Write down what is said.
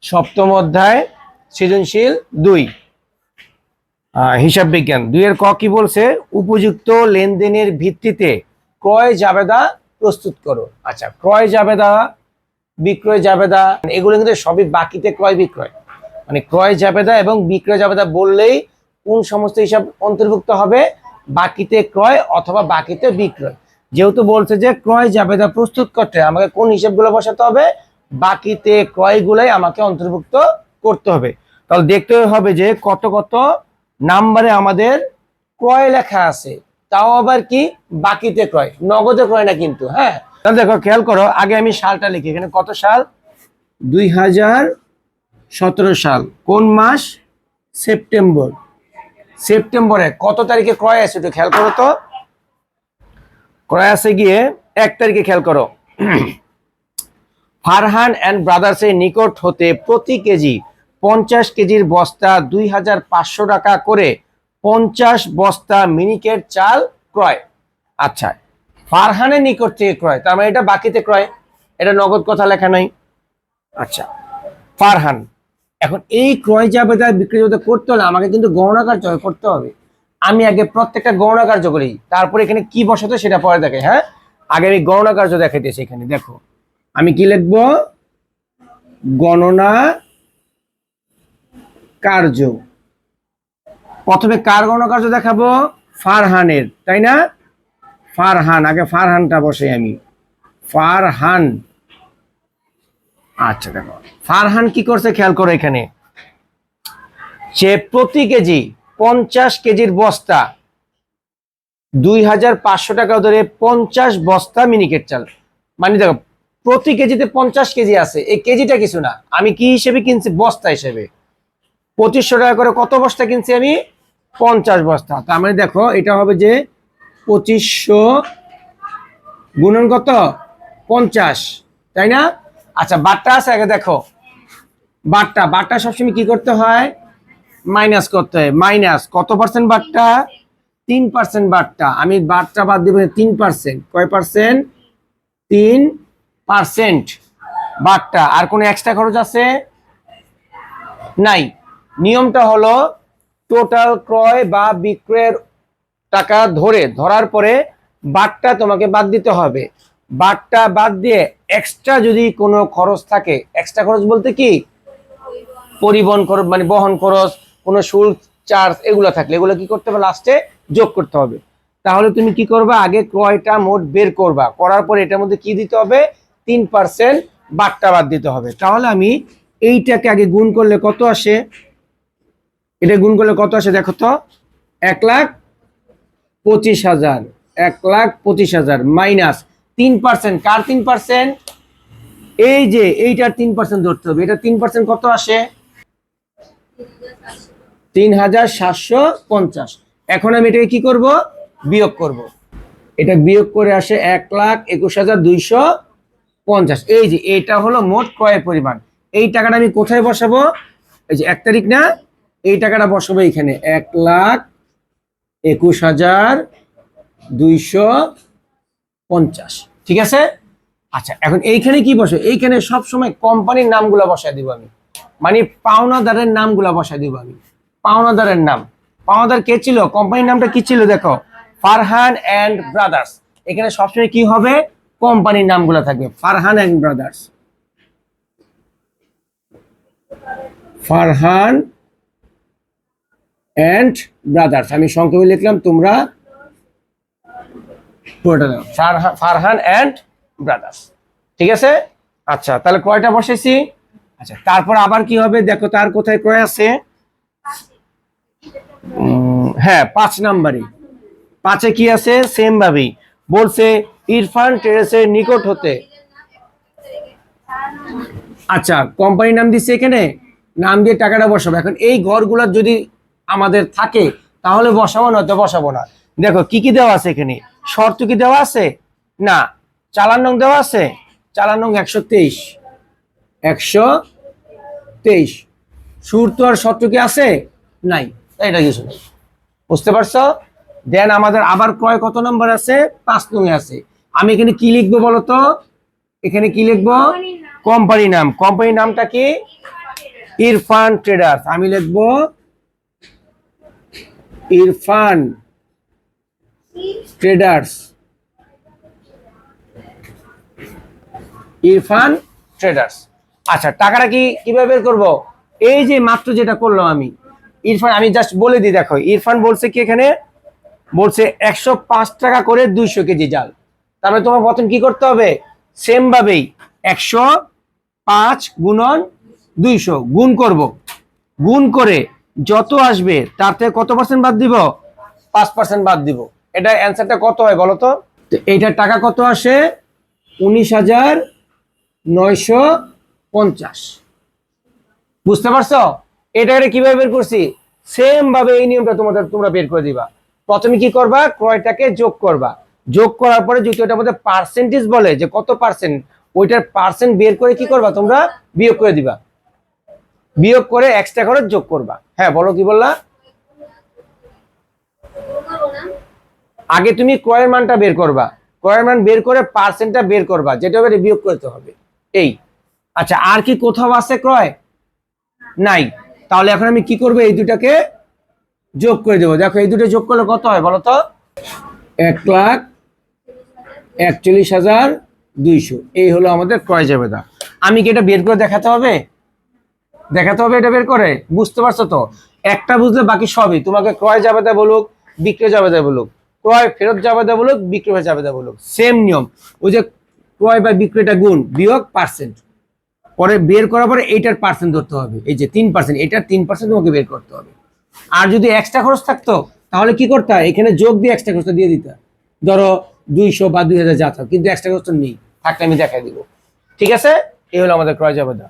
সপ্তম অধ্যায় সৃজনশীল 2 হিসাব বিজ্ঞান 2 এর ক কি বলছে? উপযুক্ত লেনদেনের ভিত্তিতে ক্রয় জাবেদা প্রস্তুত করো। আচ্ছা, ক্রয় জাবেদা, বিক্রয় জাবেদা এগুলো কিন্তু সবই বাকিতে ক্রয় বিক্রয়, মানে ক্রয় জাবেদা এবং বিক্রয় জাবেদা বললেই কোন সমস্ত হিসাব অন্তর্ভুক্ত হবে? বাকিতে ক্রয় অথবা বাকিতে বিক্রয়। যেহেতু বলছে যে ক্রয় জাবেদা প্রস্তুত করতে আমাকে কোন হিসাবগুলো বসাতে হবে? বাকিতে ক্রয়গুলাই আমাকে অন্তর্ভুক্ত করতে হবে। তাহলে দেখতে হবে যে কত কত নাম্বারে আমাদের ক্রয় লেখা আছে, তাও আবার কি বাকিতে ক্রয়, নগদে ক্রয় না কিন্তু। হ্যাঁ, তাহলে দেখো খেয়াল করো, আগে আমি সালটা লিখি। এখানে কত সাল? 2017 সাল। কোন মাস? সেপ্টেম্বর। সেপ্টেম্বরে কত তারিখে ক্রয় আছে একটু খেয়াল করো তো। ক্রয় আছে গিয়ে 1 তারিখে। খেয়াল করো, ফারহান অ্যান্ড ব্রাদার্সের নিকট হতে প্রতি কেজি 50 কেজির বস্তা 2500 টাকা করে 50 বস্তা মিনিকেট চাল ক্রয়। আচ্ছা, ফারহানের নিকট থেকে ক্রয়, তার মানে এটা বাকিতে ক্রয়, এটা নগদ কথা লেখা নাই। আচ্ছা, ফারহান। এখন এই ক্রয় জাবেদা বিক্রয় জাবেদা করতে হলে আমাকে কিন্তু গণনা কার্য করতে হবে। আমি আগে প্রত্যেকটা গণনা কার্য করি, তারপরে এখানে কি বসাতে সেটা পরে দেখে। হ্যাঁ, আগে আমি গণনা কার্য দেখাইতেছি। এখানে দেখো আমি কি লিখব? গণনা কার্য। প্রথমে কার গণনা কার্য দেখাবো? ফারহানের, তাই না? ফারহান, আগে ফারহানটা বসে আমি। ফারহান। আচ্ছা দেখো ফারহান কি করছে খেয়াল করো। এখানে সে প্রতি কেজি 50 কেজির বস্তা 2500 টাকা ধরে 50 বস্তা মিনিকেট চাল। মানে দেখো প্রতি কেজিতে 50 কেজি আছে, এই কেজিটা কিছু না, আমি কি হিসেবে কিনছি? বস্তা হিসেবে। 2500 টাকা করে কত বস্তা কিনছি আমি? 50 বস্তা। তার মানে দেখো এটা হবে যে 2500 গুণন কত? 50, তাই না? আচ্ছা, বাট্টা আছে আগে দেখো। বাট্টা সবসময় কি করতে হয়? মাইনাস করতে হয়। মাইনাস কত পার্সেন্ট বাট্টা? 3% বাট্টা। আমি বাট্টা বাদ দিব 3%। কয় পার্সেন্ট? 3% বাট্টা। আর কোনো এক্সট্রা খরচ আছে? নাই। নিয়মটা হলো টোটাল ক্রয় বা বিক্রয়ের টাকা ধরার পরে বাট্টা তোমাকে বাদ দিতে হবে। বাট্টা বাদ দিয়ে এক্সট্রা যদি কোনো খরচ থাকে, এক্সট্রা খরচ বলতে কি? পরিবহন খরচ, মানে বহন খরচ, কোনো শুল্ক চার্জ এগুলো থাকলে এগুলো কি করতে হবে? লাস্টে যোগ করতে হবে। তাহলে তুমি কি করবা? আগে ক্রয়টা মোট বের করবা, করার পরে এটার মধ্যে কি দিতে হবে? 3% বাট্টা বাদ দিতে হবে। তাহলে আমি এইটাকে আগে গুণ করলে কত আসে? এটা গুণ করলে কত আসে দেখো তো। 1,25,000। 1,25,000 মাইনাস 3%। কার 3%? এই যে এইটার 3% ধরতে হবে। এটা 3% কত আসে? 3,750। এখন আমি এটাকে কি করব? বিয়োগ করব। এটা বিয়োগ করে আসে 1,21,250। এই যে এটা হলো মোট ক্রয়ের পরিমাণ। এই টাকাটা আমি কোথায় বসাবো? এই যে 1 তারিখ না, এই টাকাটা বসাবো এখানে 1,21,250। ঠিক আছে? আচ্ছা, এখন এইখানে কি বসে? এইখানে সবসময় কোম্পানির নামগুলো বসায় দিব আমি, মানে পাওনাদারের নামগুলো বসায় দিব আমি। পাওনাদারের নাম, পাওনাদার কে ছিল? কোম্পানির নামটা কি ছিল দেখো, ফারহান অ্যান্ড ব্রাদার্স। এখানে সবসময় কি হবে? কোম্পানির নামগুলো থাকবে, Farhan and brothers. Farhan and brothers আমি সংক্ষেপে লিখলাম, তোমরা পুরোটা দাও, ফারহান অ্যান্ড ব্রাদার্স। ঠিক আছে? আচ্ছা, তাহলে ক্রয়টা বসেছি। আচ্ছা, তারপর আবার কি হবে দেখো, তার কোথায় ক্রয় আছে? হ্যাঁ, 5 নাম্বারে। 5-এ কি আছে? সেম ভাবেই বলছে ইরফান টেরেসের নিকট হতে। আচ্ছা, কোম্পানির নাম দিচ্ছে এখানে, নাম দিয়ে টাকাটা বসাবো। এখন এই ঘরগুলো যদি আমাদের থাকে তাহলে বসাবো, নয়তো বসাবো না। দেখো কি কি দেওয়া আছে এখানে। শর্ত কি দেওয়া আছে? না। চালান নং দেওয়া আছে? চালান নং 123। 123। সুর তো আর শর্ত কি আছে? নাই। এটা কিছু নেই, বুঝতে পারছো? দেন আমাদের আবার ক্রয় কত নম্বর আছে? 5 নং আছে। আমি এখানে কি লিখবো বলতো? এখানে কি লিখবো? কোম্পানির নাম। কোম্পানির নামটা কি? ইরফান ট্রেডার্স, আমি লিখবো ইরফান ট্রেডার্স, ইরফান ট্রেডার্স। আচ্ছা, টাকাটা কিভাবে বের করবো? এই যে মাত্র যেটা করলাম আমি, ইরফান, আমি জাস্ট বলে দিই, দেখো ইরফান বলছে কি এখানে, বলছে 105 টাকা করে 200 কেজি জাল। তারপরে তোমার প্রথম কি করতে হবে, সেম ভাবেই 105 গুণন 200 গুণ করব, গুণ করে যত আসবে তার থেকে কত পার্সেন্ট বাদ দিব, 5% বাদ দিব। এটা অ্যান্সারটা কত হয় বলো তো? এইটার টাকা কত আসে, 19,950। বুঝতে পারছো? এটা কিভাবে বের করছি, সেম ভাবে এই নিয়মটা তোমরা বের করে দিবা। প্রথমে কি করবা, ক্রয়টাকে যোগ করবা, যোগ করার পরে যদি ওটার মধ্যে পার্সেন্টেজ বলে যে কত পার্সেন্ট, ওইটার পার্সেন্ট বের করে কি করবা তোমরা, বিয়োগ করে দিবা, বিয়োগ করে এক্সট্রা খরচ যোগ করবা। হ্যাঁ বলো, কি বললা? আগে তুমি ক্রয়ের মানটা বের করবা, ক্রয়ের মান বের করে পার্সেন্টটা বের করবা, যেটা হবে বিয়োগ করতে হবে। এই আচ্ছা, আর কি কোথাও আছে ক্রয়? নাই। তাহলে এখন আমি কি করবো, এই দুটাকে যোগ করে দেবো। দেখো এই দুটো যোগ করলে কত হয় বলো তো, 1,41,200। এই হলো আমাদের ক্রয় জাবেদা। আমি কি এটা বের করে দেখাতে হবে? দেখাতে হবে এটা বের করে, বুঝতে পারছো তো? একটা বুঝলে বাকি সবই, তোমাকে ক্রয় জাবেদা বলুক, বিক্রয় জাবেদা বলুক, ক্রয় ফেরত জাবেদা বলুক, বিক্রয় জাবেদা বলুক, সেম নিয়ম। ওই যে ক্রয় বা বিক্রয়টা গুণ বিয়োগ পার্সেন্ট, পরে বের করার পরে এইটার পার্সেন্ট ধরতে হবে, এই যে 3%, এটার 3% তোমাকে বের করতে হবে। আর যদি এক্সট্রা খরচ থাকতো তাহলে কি করতে হয়, এখানে যোগ দিয়ে এক্সট্রা খরচটা দিয়ে দিতে, ধরো 200 বা 2000 যা থাক, কিন্তু এক্সট্রা খরচ নেই, থাকলে আমি দেখাই দিব। ঠিক আছে, এই হলো আমাদের ক্রয় জাবেদা।